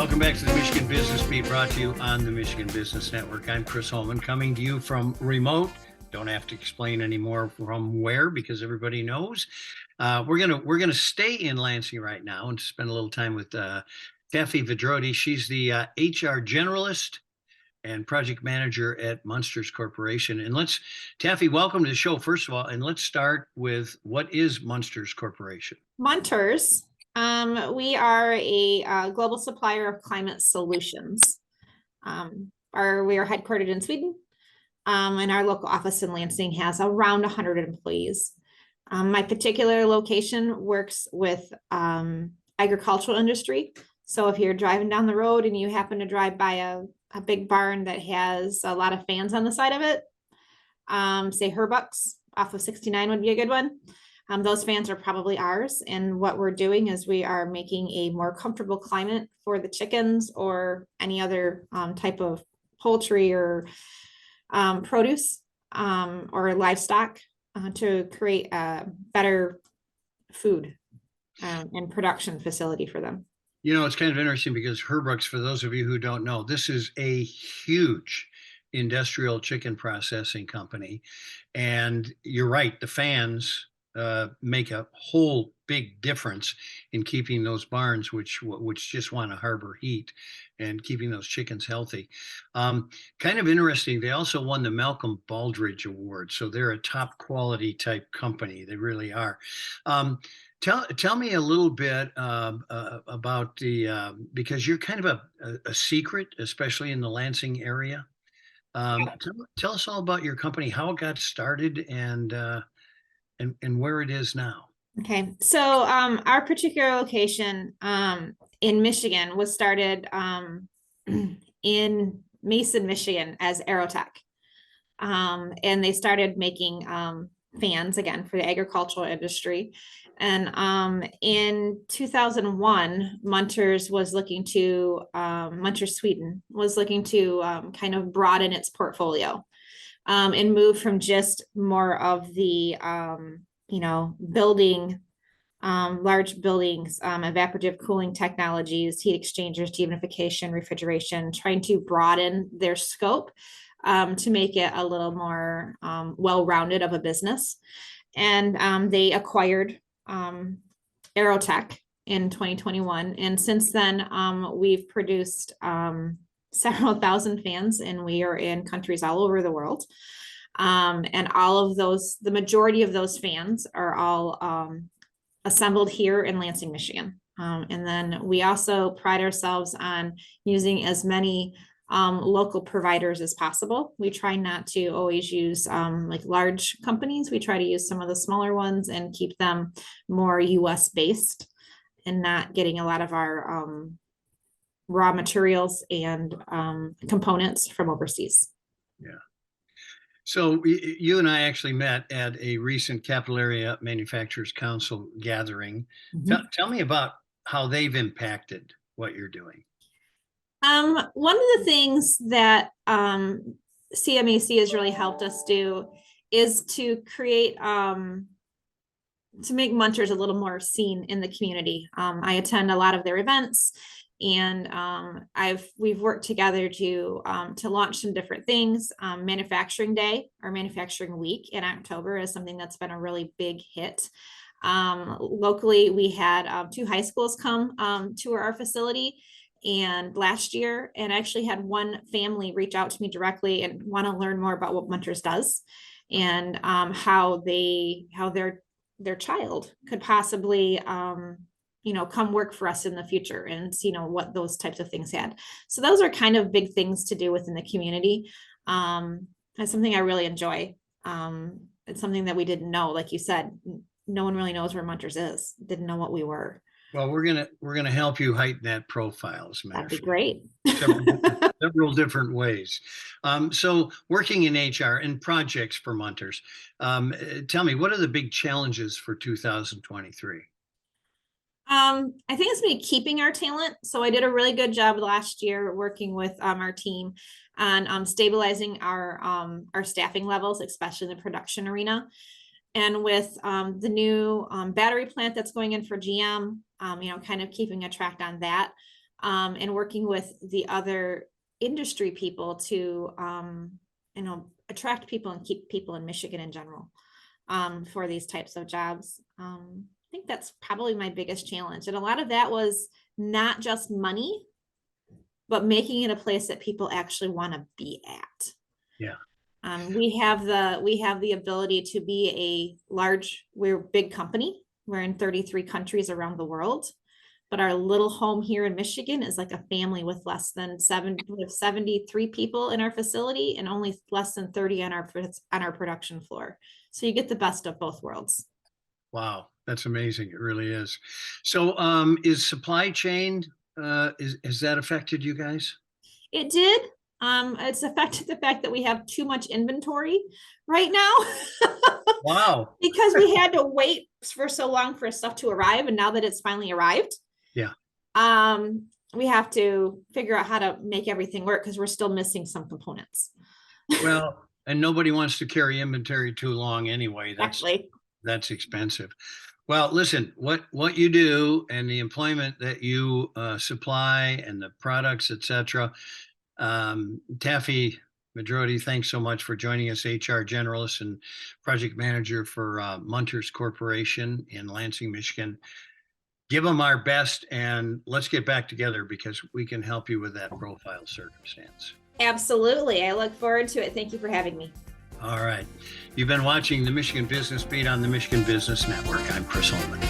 Welcome back to the Michigan Business Beat, brought to you on the Michigan Business Network. I'm Chris Holman, coming to you from remote. Don't have to explain anymore from where, because everybody knows. We're gonna stay in Lansing right now and spend a little time with Tafie Vedrody. She's the HR generalist and project manager at Munters Corporation. And Tafie, welcome to the show, first of all, and let's start with, what is Munters Corporation? Munters. We are a global supplier of climate solutions. We are headquartered in Sweden, and our local office in Lansing has around 100 employees. My particular location works with agricultural industry. So if you're driving down the road and you happen to drive by a big barn that has a lot of fans on the side of it, say Herbucks off of 69 would be a good one. Those fans are probably ours. And what we're doing is we are making a more comfortable climate for the chickens or any other type of poultry or produce or livestock to create a better food and production facility for them. You know, it's kind of interesting because Herbucks, for those of you who don't know, this is a huge industrial chicken processing company. And you're right, the fans make a whole big difference in keeping those barns, which just want to harbor heat, and keeping those chickens healthy. Kind of interesting, they also won the Malcolm Baldrige Award, so they're a top quality type company. They really are. Tell me a little bit about because you're kind of a secret, especially in the Lansing area. Tell us all about your company, how it got started, and where it is now. Okay, so our particular location in Michigan was started in Mason, Michigan as Aerotech. And they started making fans again for the agricultural industry. And in 2001, Munters Sweden was looking to kind of broaden its portfolio and move from just more of the, building large buildings, evaporative cooling technologies, heat exchangers, dehumidification, refrigeration, trying to broaden their scope to make it a little more well-rounded of a business. And they acquired Aerotech in 2021. And since then, we've produced several thousand fans, and we are in countries all over the world. And all of those, the majority of those fans are all assembled here in Lansing, Michigan. And then we also pride ourselves on using as many local providers as possible. We try not to always use like large companies. We try to use some of the smaller ones and keep them more US based and not getting a lot of our raw materials and components from overseas. Yeah. So you and I actually met at a recent Capital Area Manufacturers Council gathering. Mm-hmm. Tell me about how they've impacted what you're doing. One of the things that CAMC has really helped us do is to create, to make Munters a little more seen in the community. I attend a lot of their events, and we've worked together to launch some different things. Manufacturing Day or Manufacturing Week in October is something that's been a really big hit. Locally, we had 2 high schools come tour our facility and last year, and actually had one family reach out to me directly and want to learn more about what Munters does and how their child could possibly come work for us in the future, and what those types of things had. So those are kind of big things to do within the community. That's something I really enjoy. It's something that we didn't know, like you said, no one really knows where Munters is. Didn't know what we were. Well, we're gonna help you heighten that profile. As a matter That'd be great. Several different ways. So working in HR and projects for Munters, tell me, what are the big challenges for 2023? I think it's me keeping our talent. So I did a really good job last year working with our team on stabilizing our staffing levels, especially in the production arena. And with the new battery plant that's going in for GM, kind of keeping a track on that. and working with the other industry people to, attract people and keep people in Michigan in general, for these types of jobs. I think that's probably my biggest challenge. And a lot of that was not just money, but making it a place that people actually want to be at. Yeah. We have the ability to be we're a big company. We're in 33 countries around the world, but our little home here in Michigan is like a family with less than 73 people in our facility and only less than 30 on our production floor. So you get the best of both worlds. Wow, that's amazing. It really is. So, is supply chain, has that affected you guys? It did. It's affected the fact that we have too much inventory right now. Wow. Because we had to wait for so long for stuff to arrive, and now that it's finally arrived, Yeah. We have to figure out how to make everything work because we're still missing some components. Well, and nobody wants to carry inventory too long anyway. Actually, That's expensive. Well, listen, what you do and the employment that you supply and the products, etc. Tafie Vedrody, thanks so much for joining us, HR Generalist and Project Manager for Munters Corporation in Lansing, Michigan. Give them our best and let's get back together because we can help you with that profile circumstance. absolutely. I look forward to it. Thank you for having me. All right. You've been watching the Michigan Business Beat on the Michigan Business Network. I'm Chris Holman.